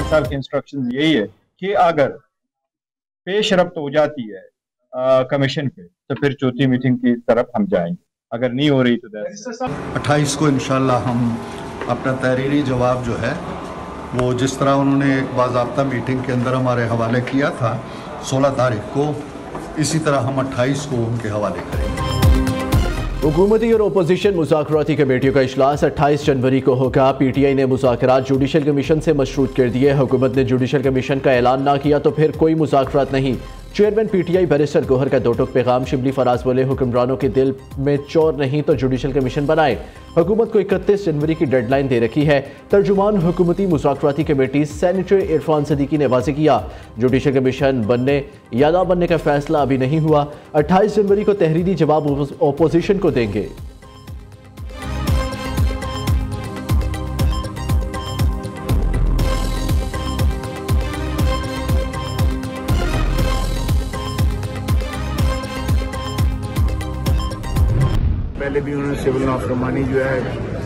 साहब की इंस्ट्रक्शन यही है कि अगर पेश रफ्त हो जाती है कमीशन पे तो फिर चौथी मीटिंग की तरफ हम जाएंगे, अगर नहीं हो रही तो 28 को इंशाल्लाह हम अपना तहरीरी जवाब जो है वो जिस तरह उन्होंने एक बाज़ाब्ता मीटिंग के अंदर हमारे हवाले किया था 16 तारीख को, इसी तरह हम 28 को उनके हवाले करेंगे। हुकूमती और अपोजिशन मुज़ाकराती कमेटियों का इजलास 28 जनवरी को होगा। PTI ने मुज़ाकरात जुडिशल कमीशन से मशरूत कर दिए। हुकूमत ने जुडिशल कमीशन का ऐलान ना किया तो फिर कोई मुज़ाकरात नहीं। चेयरमैन PTI बैरिस्टर गौहर का दो टुक पैगाम। शिबली फराज बोले, हुक्मरानों के दिल में चोर नहीं तो जुडिशल कमीशन बनाए। हुकूमत को 31 जनवरी की डेडलाइन दे रखी है। तर्जुमान हुकूमती मुज़ाकराती कमेटी सेनेटर इरफान सदीकी ने वाज़ेह किया, जुडिशल कमीशन बनने या ना बनने का फैसला अभी नहीं हुआ। 28 जनवरी को तहरीरी जवाब अपोजिशन को देंगे। पहले भी उन्होंने सिविल नाफरमानी जो है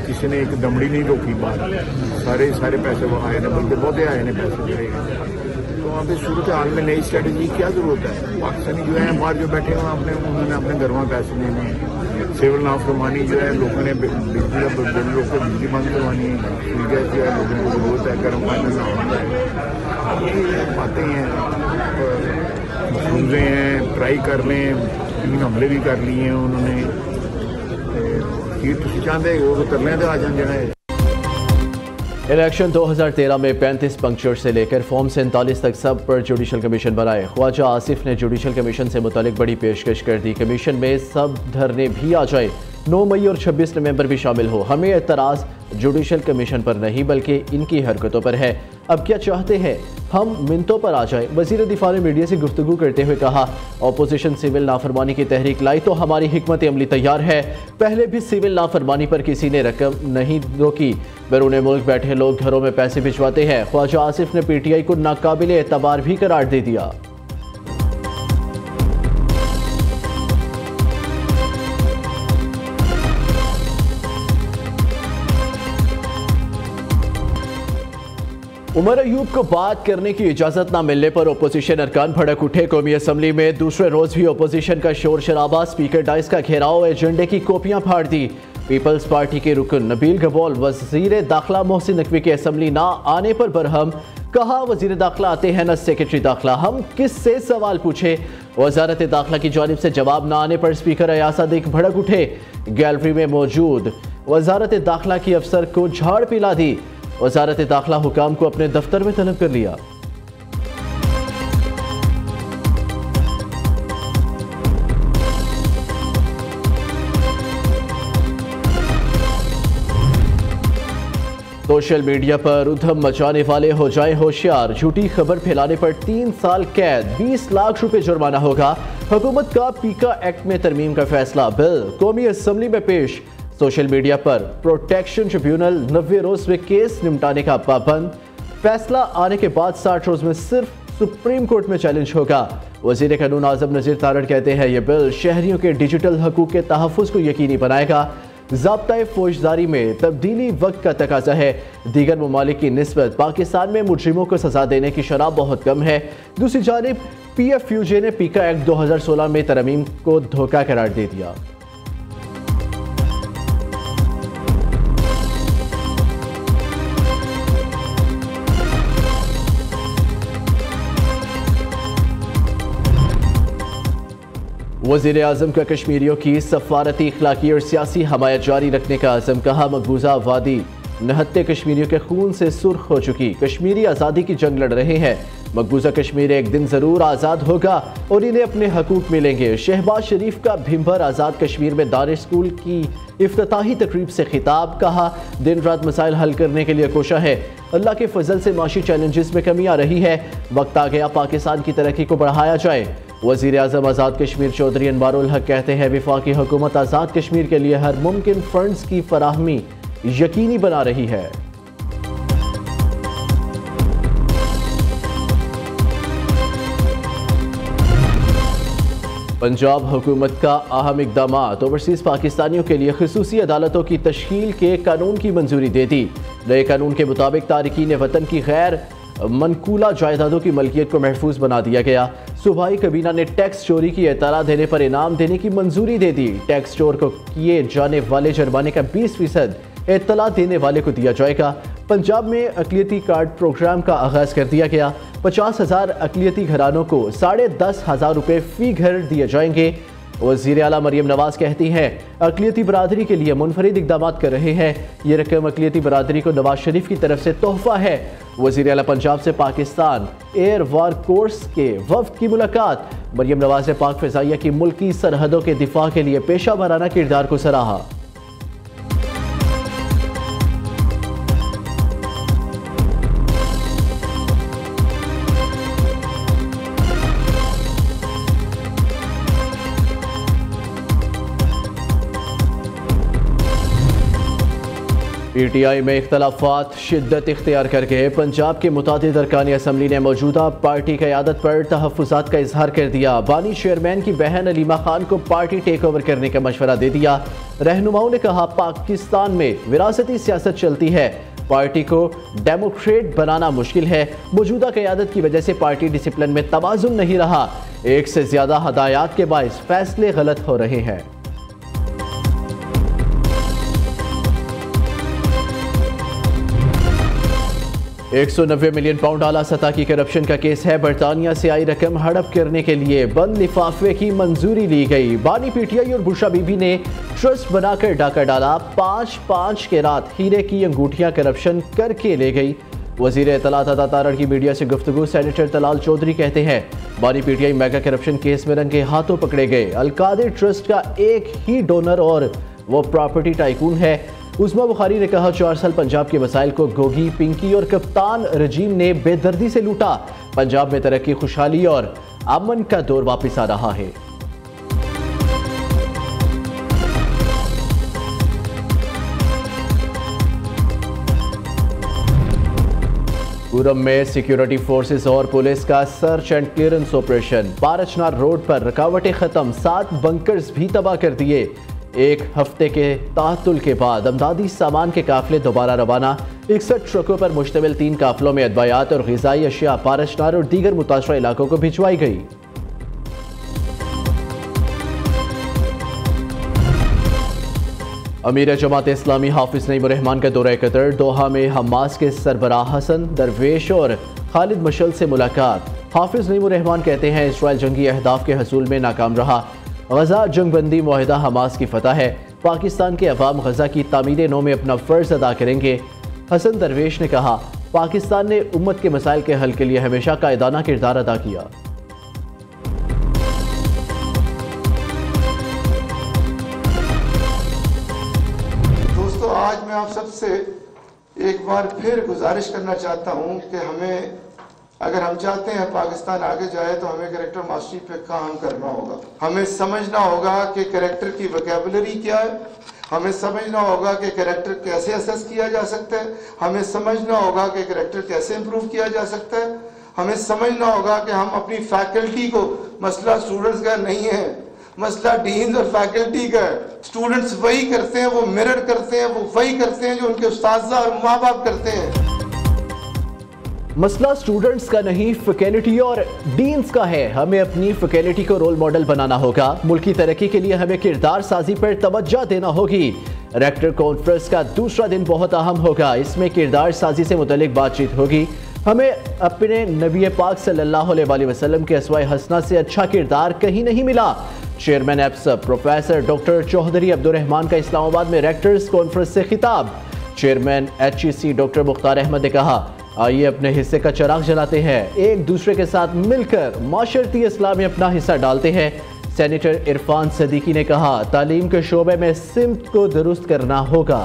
किसी ने एक दमड़ी नहीं रोकी बाहर, सारे पैसे वो आए ना, बल्कि बहुते आए ने पैसे जो तो वहाँ पे सूरत हाल में नई स्ट्रेटजी की क्या जरूरत है। पाकिस्तानी जो है बाहर जो बैठे हुए उन्होंने अपने घरों में पैसे लेने हैं। सिविल नाफरमानी जो है लोगों ने बिजली को बिजली बंद करवानी है, गैस जो है लोगों को जरूरत है, गर्म पानी ना होता है, ये बातें हैं। मफरूज़े हैं, ट्राई कर लें, 3 हमले भी कर लिए हैं उन्होंने। इलेक्शन 2013 में 35 पंक्चर से लेकर फॉर्म 47 तक सब पर जुडिशल कमीशन बनाए। ख्वाजा आसिफ ने जुडिशल कमीशन से मुतालिक बड़ी पेशकश कर दी। कमीशन में सब धरने भी आ जाए, 9 मई और 26 नवंबर भी शामिल हो। हमें एतराज़ जुडिशल कमीशन पर नहीं बल्कि इनकी हरकतों पर है। अब क्या चाहते हैं, हम मिनटों पर आ जाए। वज़ीर दिफा ने मीडिया से गुफ्तगू करते हुए कहा, अपोजिशन सिविल नाफरमानी की तहरीक लाई तो हमारी हिकमत अमली तैयार है। पहले भी सिविल नाफरमानी पर किसी ने रकम नहीं रोकी। बैरून मुल्क बैठे लोग घरों में पैसे भिजवाते हैं। ख्वाजा आसिफ ने PTI को नाकाबिल एतबार भी करार दे दिया। उमर अयूब को बात करने की इजाजत न मिलने पर अपोजिशन अरकान भड़क उठे। कौमी असम्बली में दूसरे रोज भी अपोजिशन का शोर शराबा, स्पीकर डाइस का घेराव, एजेंडे की कॉपियां फाड़ दी। पीपल्स पार्टी के रुकन नबील गवोल वजीर दाखिला मोहसिन नकवी के असम्बली ना आने पर बरहम। कहा, वजीर दाखिला आते हैं न सेक्रेटरी दाखिला, हम किससे सवाल पूछे। वजारत दाखिला की जानिब से जवाब न आने पर स्पीकर अयाज सादिक भड़क उठे। गैलरी में मौजूद वजारत दाखिला की अफसर को झाड़ पिला दी। वजारत दाखिला हुकाम को अपने दफ्तर में तलब कर लिया। सोशल मीडिया पर उधम मचाने वाले हो जाएं होशियार। झूठी खबर फैलाने पर 3 साल कैद, 20 लाख रुपए जुर्माना होगा। हुकूमत का पीका एक्ट में तरमीम का फैसला, बिल कौमी असम्बली में पेश। सोशल मीडिया पर प्रोटेक्शन ट्रिब्यूनल 90 रोज में केस निपटाने का पाबंद। फैसला आने के बाद 60 रोज में सिर्फ सुप्रीम कोर्ट में चैलेंज होगा। वजीर कानून आजम नजीर तारड़ कहते हैं, यह बिल शहरियों के डिजिटल हकूक के तहफ़्फ़ुज़ को यकीनी बनाएगा। ज़ाब्ता फौजदारी में तब्दीली वक्त का तकाजा है। दीगर ममालिक की निस्बत पाकिस्तान में मुजरिमों को सजा देने की शरह बहुत कम है। दूसरी जानिब PFUJ ने पीका एक्ट 2016 में तरमीम को धोखा करार दे दिया। वज़ीर आज़म का कश्मीरियों की सफारती, इखलाकी और सियासी हमायत जारी रखने का आज़म। कहा, मकबूजा वादी 69 कश्मीरियों के खून से सुर्ख हो चुकी। कश्मीरी आज़ादी की जंग लड़ रहे हैं। मकबूजा कश्मीर एक दिन ज़रूर आज़ाद होगा और इन्हें अपने हकूक मिलेंगे। शहबाज शरीफ का भिंबर आज़ाद कश्मीर में दानिश स्कूल की इफ्तिताही तकरीब से खिताब। कहा, दिन रात मसाइल हल करने के लिए कोशा है। अल्लाह के फजल से माशी चैलेंजेस में कमी आ रही है। वक्त आ गया पाकिस्तान की तरक्की को बढ़ाया जाए। वज़ीर आज़म आज़ाद कश्मीर चौधरी अनवारुल हक कहते हैं, वफाकी हुकूमत आज़ाद कश्मीर के लिए हर मुमकिन फंड्स की फराहमी यकीनी बना रही है। पंजाब हुकूमत का अहम इकदाम, ओवरसीज़ पाकिस्तानियों के लिए खसूसी अदालतों की तश्कील के कानून की मंजूरी दे दी। नए कानून के मुताबिक तारिकीन वतन की गैर मनकूला जायदादों की मलकियत को महफूज बना दिया गया। सूबाई काबीना ने टैक्स चोरी की इत्तला देने पर इनाम देने की मंजूरी दे दी। टैक्स चोर को किए जाने वाले जुर्माने का 20% इत्तला देने वाले को दिया जाएगा। पंजाब में अक़लियती कार्ड प्रोग्राम का आगाज कर दिया गया। 50,000 अक़लियती घरानों को 10,500 रुपये फी घर दिए जाएंगे। वज़ीर आला मरियम नवाज कहती हैं अक़लियती बरादरी के लिए मुनफरिद इक़दाम कर रहे हैं। ये रकम अक़लियती बरादरी को नवाज शरीफ की तरफ से तोहफा है। वज़ीर आला पंजाब से पाकिस्तान एयर वार कोर्स के वफ़द की मुलाकात। मरियम नवाज ने पाक फ़िज़ाइया की मुल्की सरहदों के दिफा के लिए पेशा वराना किरदार को सराहा। PTI में इख्तलाफात शिद्दत इख्तियार करके पंजाब के मुतादिद अरकान असम्बली ने मौजूदा पार्टी क़यादत पर तहफ़्फ़ुज़ात का इजहार कर दिया। बानी चेयरमैन की बहन अलीमा खान को पार्टी टेक ओवर करने का मशवरा दे दिया। रहनुमाओं ने कहा पाकिस्तान में विरासती सियासत चलती है, पार्टी को डेमोक्रेट बनाना मुश्किल है। मौजूदा क़यादत की वजह से पार्टी डिसिप्लिन में तवाज़ुन नहीं रहा। एक से ज़्यादा हदायत के बाइस फैसले गलत हो रहे हैं। 190 मिलियन पाउंड आला सतह की करप्शन का केस है। बरतानिया से आई रकम हड़प करने के लिए बंद लिफाफे की मंजूरी ली गई। बानी PTI और बुशा बीबी ने ट्रस्ट बनाकर डाका डाला। 5-5 के रात हीरे की अंगूठियां करप्शन करके ले गई। वजीर इत्तलात अता तारड़ की मीडिया से गुफ्तगू। सेनेटर तलाल चौधरी कहते हैं बानी PTI मेगा करप्शन केस में रंगे हाथों पकड़े गए। अलकादिर ट्रस्ट का एक ही डोनर और वो प्रॉपर्टी टाइकून है। उस्मा बुखारी ने कहा 4 साल पंजाब के वसाइल को गोगी, पिंकी और कप्तान रजीम ने बेदर्दी से लूटा। पंजाब में तरक्की, खुशहाली और अमन का दौर वापस आ रहा है। पूरम में सिक्योरिटी फोर्सेस और पुलिस का search and clearance operation. Parachinar road पर रुकावटें खत्म, 7 बंकर्स भी तबाह कर दिए। एक हफ्ते के तातुल के बाद अमदादी सामान के काफिले दोबारा रवाना। 61 ट्रकों पर मुश्तमिल 3 काफिलों में अदवायात और ग़िज़ाई अशिया पारचनार और दीगर मुतासरा इलाकों को भिजवाई गई। अमीर जमात इस्लामी हाफिज नईम रहमान का दौरा कतर। दोहा में हमास के सरबराह हसन दरवेश और खालिद मशल से मुलाकात। हाफिज नईम रहमान कहते हैं इसराइल जंगी अहदाफ के हसूल में नाकाम रहा। गजा जंगबंदी मुआहिदा हमास की फतह है। पाकिस्तान के अवाम गजा की तामीर नौ में अपना फ़र्ज अदा करेंगे। हसन दरवेश ने कहा पाकिस्तान ने उम्मत के मसाइल के हल के लिए हमेशा कायदाना किरदार अदा किया। दोस्तों, आज मैं आप सबसे एक बार फिर गुजारिश करना चाहता हूं कि हमें, अगर हम चाहते हैं पाकिस्तान आगे जाए, तो हमें कैरेक्टर मास्टरी पे काम करना होगा। हमें समझना होगा कि कैरेक्टर की वोकैबुलरी क्या है। हमें समझना होगा कि कैरेक्टर कैसे असेस किया जा सकता है। हमें समझना होगा कि कैरेक्टर कैसे इंप्रूव किया जा सकता है। हमें समझना होगा कि हम अपनी फैकल्टी को, मसला स्टूडेंट्स का नहीं है, मसला डीन्स और फैकल्टी का है। स्टूडेंट्स वही करते हैं, वो मिरर करते हैं, वो वही करते हैं जो उनके उस्ताद और माँ बाप करते हैं। मसला स्टूडेंट्स का नहीं, फैकल्टी और डीन्स का है। हमें अपनी फैकल्टी को रोल मॉडल बनाना होगा। मुल्क की तरक्की के लिए हमें किरदार साजी पर तवज्जो देना होगी। रेक्टर कॉन्फ्रेंस का दूसरा दिन बहुत अहम होगा। इसमें किरदार साजी से मुतल्लिक बातचीत होगी। हमें अपने नबी पाक सल्लल्लाहु अलैहि वसल्लम के अस्वा हसना से अच्छा किरदार कहीं नहीं मिला। चेयरमैन एप्सप प्रोफेसर डॉक्टर चौधरी अब्दुर्रहमान का इस्लामाबाद में रेक्टर्स कॉन्फ्रेंस से खिताब। Chairman HEC doctor Mukhtar Ahmed ने कहा आइए अपने हिस्से का चिराग जलाते हैं, एक दूसरे के साथ मिलकर माशरती इस्लाह में अपना हिस्सा डालते हैं। सेनेटर इरफान सदीकी ने कहा तालीम के शोबे में सिमत को दुरुस्त करना होगा।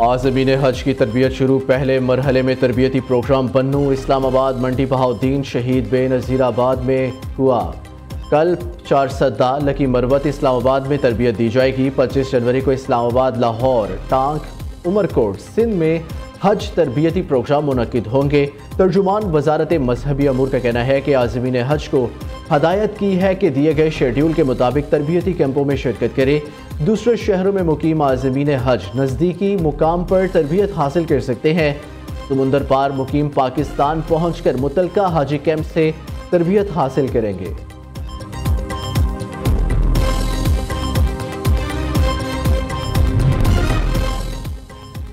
आज़मीन हज की तरबियत शुरू। पहले मरहले में तरबियती प्रोग्राम बन्नू, इस्लामाबाद, मंडी बहाउद्दीन शहीद बेनज़ीराबाद में हुआ। कल 4 सद्दा लकी मरवत इस्लामाबाद में तरबियत दी जाएगी। 25 जनवरी को इस्लामाबाद, लाहौर, टांक, उमरकोट, सिंध में हज तरबियती प्रोग्राम मुनक्किद होंगे। तर्जुमान वजारत मजहबी अमूर का कहना है कि आज़मीन हज को हदायत की है कि दिए गए शेड्यूल के मुताबिक तरबियती कैंपों में शिरकत करें। दूसरे शहरों में मुकीम आज़मीन हज नज़दीकी मुकाम पर तरबियत हासिल कर सकते हैं। समुंदर पार मुकीम पाकिस्तान पहुंचकर मुतलका हाजी कैंप से तरबियत हासिल करेंगे।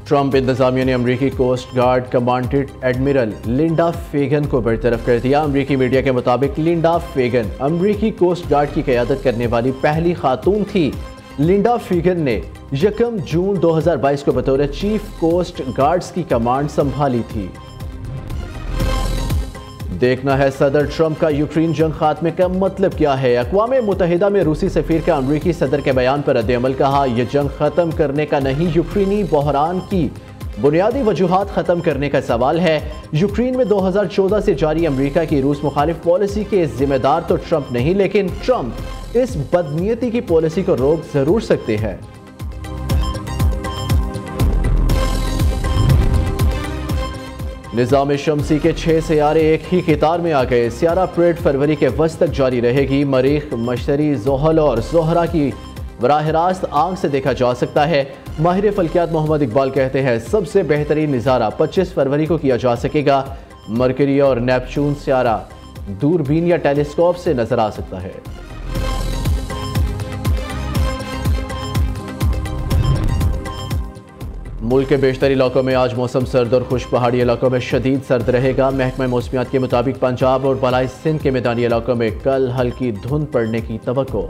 ट्रंप इंतजामिया ने अमरीकी coast guard commandant admiral Linda Fagan को बरतरफ कर दिया। अमरीकी मीडिया के मुताबिक लिंडा फेगन अमरीकी कोस्ट गार्ड की क़यादत करने वाली पहली खातून थी। लिंडा फेगन ने 1 जून 2022 को बतौर चीफ कोस्ट गार्ड्स की कमांड संभाली थी। देखना है सदर ट्रंप का यूक्रेन जंग खात्मे का मतलब क्या है। अक़वाम मुत्तहिदा में रूसी सफ़ीर का अमरीकी सदर के बयान पर रद्द-ए-अमल कहा, यह जंग ख़त्म करने का नहीं, यूक्रेनी बहरान की बुनियादी वजूहात ख़त्म करने का सवाल है। यूक्रेन में 2014 से जारी अमरीका की रूस मुखालिफ पॉलिसी के जिम्मेदार तो ट्रंप नहीं, लेकिन ट्रंप इस बदनीयती की पॉलिसी को रोक जरूर सकते हैं। निज़ाम शमसी के 6 सियारे एक ही कतार में आ गए। सियारा परेड फरवरी के वस्त तक जारी रहेगी। मरीख, मशतरी, ज़ोहल और ज़ोहरा की बराह रास्त आंख से देखा जा सकता है। माहिर फल्कियात मोहम्मद इकबाल कहते हैं सबसे बेहतरीन नज़ारा 25 फरवरी को किया जा सकेगा। मरकरी और नेपच्यून सियारा दूरबीन या टेलीस्कोप से नजर आ सकता है। मुल्क के बेशतर इलाकों में आज मौसम सर्द और खुश्क, पहाड़ी इलाकों में शदीद सर्द रहेगा। महकमा मौसमियात के मुताबिक पंजाब और बलाई सिंध के मैदानी इलाकों में कल हल्की धुंध पड़ने की तवक्को।